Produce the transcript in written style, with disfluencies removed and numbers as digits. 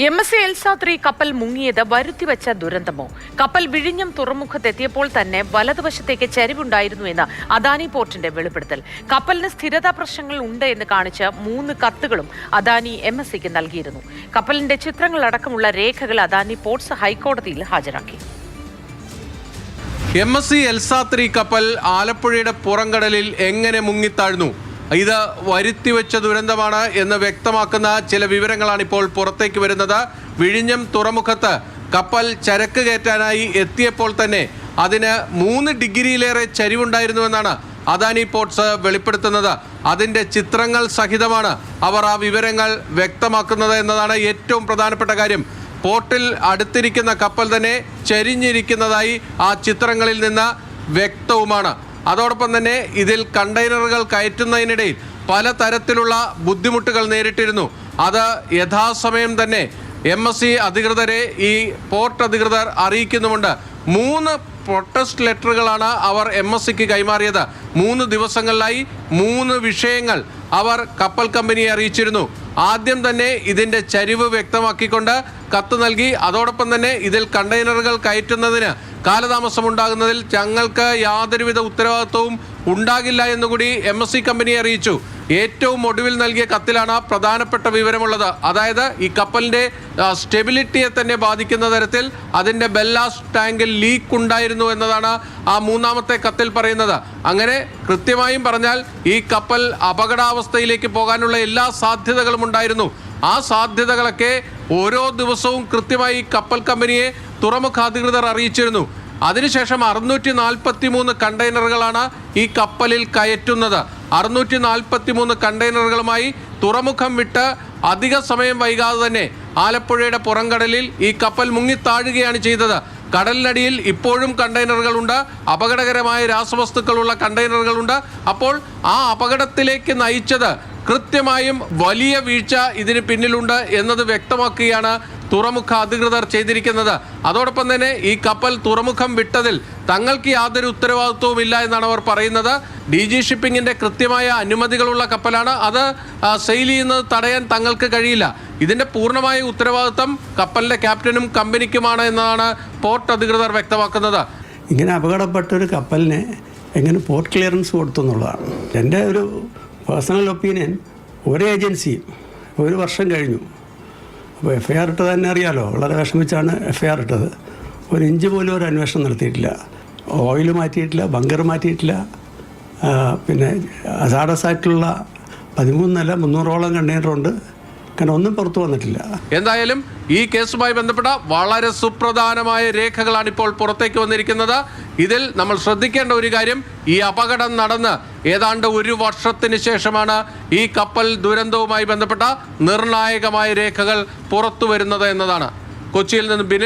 MSC Elsa 3 കപ്പൽ മുങ്ങിയത് വരുത്തിവെച്ച ദുരന്തമോ? കപ്പൽ വിഴിഞ്ഞം തുറമുഖത്തെത്തിയപ്പോൾ തന്നെ വലതുവശത്തേക്ക് ചരിവുണ്ടായിരുന്നു എന്ന് അദാനി പോർട്ടിന്റെ വെളിപ്പെടുത്തൽ. കപ്പലിന് സ്ഥിരതാ പ്രശ്നങ്ങൾ ഉണ്ട് എന്ന് കാണിച്ച് 3 കത്തുകളും അദാനി MSCക്ക് നൽകിയിരുന്നു. കപ്പലിന്റെ ചിത്രങ്ങളടക്കമുള്ള രേഖകൾ അദാനി പോർട്സ് ഹൈക്കോടതിയിൽ ഹാജരാക്കി. MSC എൽസ 3 കപ്പൽ ആലപ്പുഴയുടെ പുറംകടലിൽ എങ്ങനെ മുങ്ങിത്താഴ്ന്നു? ഇത് വരുത്തിവെച്ച ദുരന്തമാണ് എന്ന് വ്യക്തമാക്കുന്ന ചില വിവരങ്ങളാണ് ഇപ്പോൾ പുറത്തേക്ക് വരുന്നത്. വിഴിഞ്ഞം തുറമുഖത്ത് കപ്പൽ ചരക്ക് കയറ്റാനായി എത്തിയപ്പോൾ തന്നെ അതിന് 3 ഡിഗ്രിയിലേറെ ചരിവുണ്ടായിരുന്നുവെന്നാണ് അദാനി പോർട്സ് വെളിപ്പെടുത്തുന്നത്. അതിൻ്റെ ചിത്രങ്ങൾ സഹിതമാണ് അവർ ആ വിവരങ്ങൾ വ്യക്തമാക്കുന്നത് എന്നതാണ് ഏറ്റവും പ്രധാനപ്പെട്ട കാര്യം. പോർട്ടിൽ അടുത്തിരിക്കുന്ന കപ്പൽ തന്നെ ചരിഞ്ഞിരിക്കുന്നതായി ആ ചിത്രങ്ങളിൽ നിന്ന് വ്യക്തവുമാണ്. അതോടൊപ്പം തന്നെ ഇതിൽ കണ്ടെയ്നറുകൾ കയറ്റുന്നതിനിടയിൽ പലതരത്തിലുള്ള ബുദ്ധിമുട്ടുകൾ നേരിട്ടിരുന്നു. അത് യഥാസമയം തന്നെ MSC അധികൃതരെ ഈ പോർട്ട് അധികൃതർ അറിയിക്കുന്നുമുണ്ട്. 3 പ്രൊട്ടസ്റ്റ് ലെറ്ററുകളാണ് അവർ MSCക്ക് കൈമാറിയത്. 3 ദിവസങ്ങളിലായി 3 വിഷയങ്ങൾ അവർ കപ്പൽ കമ്പനിയെ അറിയിച്ചിരുന്നു. ആദ്യം തന്നെ ഇതിൻ്റെ ചരിവ് വ്യക്തമാക്കിക്കൊണ്ട് കത്ത് നൽകി. അതോടൊപ്പം തന്നെ ഇതിൽ കണ്ടെയ്നറുകൾ കയറ്റുന്നതിന് കാലതാമസം ഉണ്ടാകുന്നതിൽ ഞങ്ങൾക്ക് യാതൊരുവിധ ഉത്തരവാദിത്വവും ഉണ്ടാകില്ല എന്നുകൂടി MSC കമ്പനിയെ അറിയിച്ചു. ഏറ്റവും ഒടുവിൽ നൽകിയ കത്തിലാണ് പ്രധാനപ്പെട്ട വിവരമുള്ളത്. അതായത് ഈ കപ്പലിൻ്റെ സ്റ്റെബിലിറ്റിയെ തന്നെ ബാധിക്കുന്ന തരത്തിൽ അതിൻ്റെ ബെല്ലാസ്റ്റ് ടാങ്കിൽ ലീക്ക് ഉണ്ടായിരുന്നു എന്നതാണ് ആ 3ാമത്തെ കത്തിൽ പറയുന്നത്. അങ്ങനെ കൃത്യമായും പറഞ്ഞാൽ ഈ കപ്പൽ അപകടാവസ്ഥയിലേക്ക് പോകാനുള്ള എല്ലാ സാധ്യതകളും ഉണ്ടായിരുന്നു. ആ സാധ്യതകളൊക്കെ ഓരോ ദിവസവും കൃത്യമായി കപ്പൽ കമ്പനിയെ തുറമുഖ അധികൃതർ അറിയിച്ചിരുന്നു. അതിനുശേഷം 643 കണ്ടെയ്നറുകളാണ് ഈ കപ്പലിൽ കയറ്റുന്നത്. 643 കണ്ടെയ്നറുകളുമായി തുറമുഖം വിട്ട് അധിക സമയം വൈകാതെ തന്നെ ആലപ്പുഴയുടെ പുറംകടലിൽ ഈ കപ്പൽ മുങ്ങിത്താഴുകയാണ് ചെയ്തത്. കടലിനടിയിൽ ഇപ്പോഴും കണ്ടെയ്നറുകളുണ്ട്, അപകടകരമായ രാസവസ്തുക്കളുള്ള കണ്ടെയ്നറുകളുണ്ട്. അപ്പോൾ ആ അപകടത്തിലേക്ക് നയിച്ചത് കൃത്യമായും വലിയ വീഴ്ച ഇതിന് പിന്നിലുണ്ട് എന്നത് വ്യക്തമാക്കുകയാണ് തുറമുഖ അധികൃതർ ചെയ്തിരിക്കുന്നത്. അതോടൊപ്പം തന്നെ ഈ കപ്പൽ തുറമുഖം വിട്ടതിൽ തങ്ങൾക്ക് യാതൊരു ഉത്തരവാദിത്വവും ഇല്ല എന്നാണ് അവർ പറയുന്നത്. DG ഷിപ്പിങ്ങിൻ്റെ കൃത്യമായ അനുമതികളുള്ള കപ്പലാണ്. അത് സെയിൽ ചെയ്യുന്നത് തടയാൻ തങ്ങൾക്ക് കഴിയില്ല. ഇതിൻ്റെ പൂർണ്ണമായ ഉത്തരവാദിത്വം കപ്പലിൻ്റെ ക്യാപ്റ്റനും കമ്പനിക്കുമാണ് എന്നാണ് പോർട്ട് അധികൃതർ വ്യക്തമാക്കുന്നത്. ഇങ്ങനെ അപകടപ്പെട്ടൊരു കപ്പലിനെ എങ്ങനെ പോർട്ട് ക്ലിയറൻസ് കൊടുത്തു എന്നുള്ളതാണ് എൻ്റെ ഒരു പേഴ്സണൽ ഒപ്പീനിയൻ. ഒരു ഏജൻസിയും 1 വർഷം കഴിഞ്ഞു. അപ്പോൾ FIR ഇട്ടത് തന്നെ അറിയാലോ, വളരെ വിഷമിച്ചാണ് FIR ഇട്ടത്. 1 ഇഞ്ച് പോലും ഒരു അന്വേഷണം നടത്തിയിട്ടില്ല. ഓയിൽ മാറ്റിയിട്ടില്ല, ബങ്കർ മാറ്റിയിട്ടില്ല. പിന്നെ അസാഡസ് ആയിട്ടുള്ള 13 300ഓളം കണ്ടെയ്നറുണ്ട്. കാരണം ഒന്നും പുറത്തു വന്നിട്ടില്ല. എന്തായാലും ഈ കേസുമായി ബന്ധപ്പെട്ട വളരെ സുപ്രധാനമായ രേഖകളാണ് ഇപ്പോൾ പുറത്തേക്ക് വന്നിരിക്കുന്നത്. ഇതിൽ നമ്മൾ ശ്രദ്ധിക്കേണ്ട ഒരു കാര്യം, ഈ അപകടം നടന്ന് ഏതാണ്ട് 1 വർഷത്തിന് ശേഷമാണ് ഈ കപ്പൽ ദുരന്തവുമായി ബന്ധപ്പെട്ട നിർണായകമായ രേഖകൾ പുറത്തു വരുന്നത് എന്നതാണ്. കൊച്ചിയിൽ നിന്ന് ബിനിൽ.